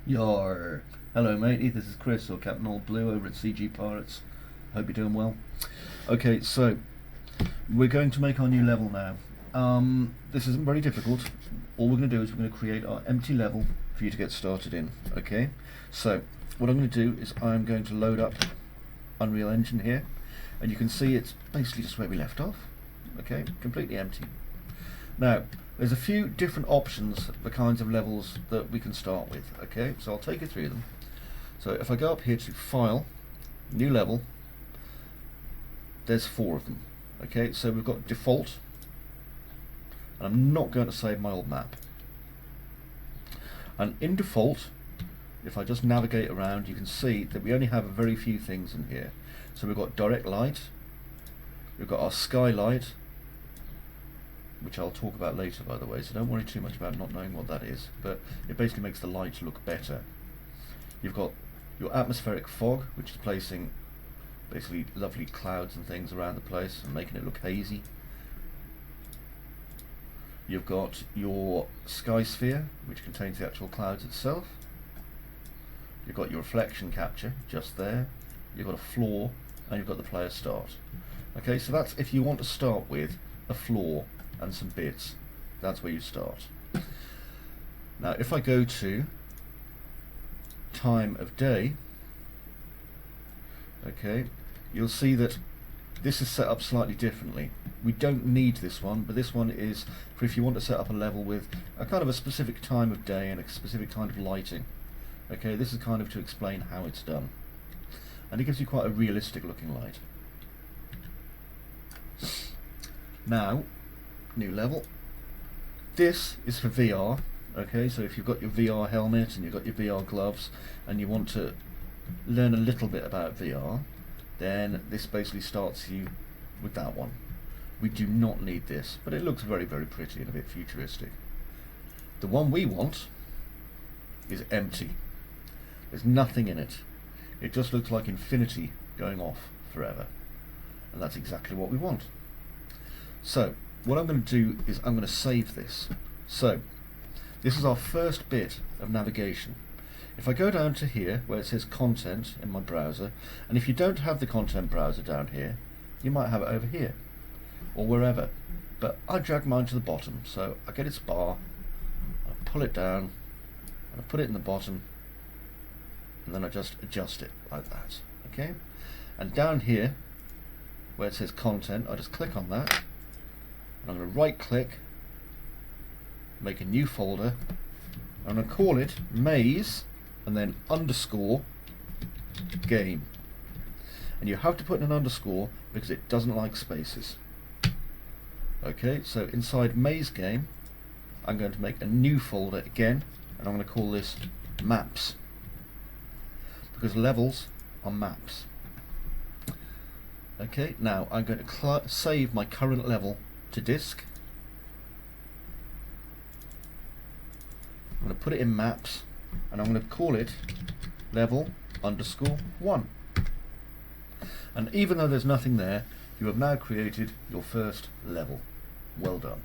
Yarrrr. Hello matey, this is Chris or Captain OldBlue over at CGPirates. Hope you're doing well. Okay, so we're going to make our new level now. This isn't very difficult. All we're going to do is we're going to create our empty level for you to get started in. Okay, so what I'm going to do is I'm going to load up Unreal Engine here, and you can see it's basically just where we left off. Okay, completely empty. Now, there's a few different options for kinds of levels that we can start with. Okay, so I'll take you through them. So if I go up here to File, New Level, there's 4 of them. Okay, so we've got Default, and I'm not going to save my old map. And in Default, if I just navigate around, you can see that we only have a very few things in here. So we've got Direct Light, we've got our Skylight, which I'll talk about later, by the way, so don't worry too much about not knowing what that is, but it basically makes the light look better. You've got your atmospheric fog, which is placing basically lovely clouds and things around the place and making it look hazy. You've got your sky sphere, which contains the actual clouds itself. You've got your reflection capture just there. You've got a floor, and you've got the player start. Okay, so that's if you want to start with a floor and some bits. That's where you start. Now if I go to time of day, okay, you'll see that this is set up slightly differently. We don't need this one, but this one is for if you want to set up a level with a kind of a specific time of day and a specific kind of lighting. Okay, this is kind of to explain how it's done, and it gives you quite a realistic looking light. Now, new level. This is for VR. Okay, so if you've got your VR helmet and you've got your VR gloves and you want to learn a little bit about VR, then this basically starts you with that one. We do not need this, but it looks very, very pretty and a bit futuristic. The one we want is empty. There's nothing in it. It just looks like infinity going off forever, and that's exactly what we want. So what I'm going to do is I'm going to save this. So this is our first bit of navigation. If I go down to here where it says content in my browser, and if you don't have the content browser down here, you might have it over here or wherever, but I drag mine to the bottom, so I get its bar, I pull it down and I put it in the bottom, and then I just adjust it like that. Okay, and down here where it says content, I just click on that. I'm going to right click, make a new folder, and I'm going to call it maze and then underscore game. And you have to put in an underscore because it doesn't like spaces. Okay, so inside maze game I'm going to make a new folder again, and I'm going to call this maps, because levels are maps. Okay, now I'm going to save my current level to disk. I'm going to put it in maps, and I'm going to call it level underscore 1. And even though there's nothing there, you have now created your first level. Well done.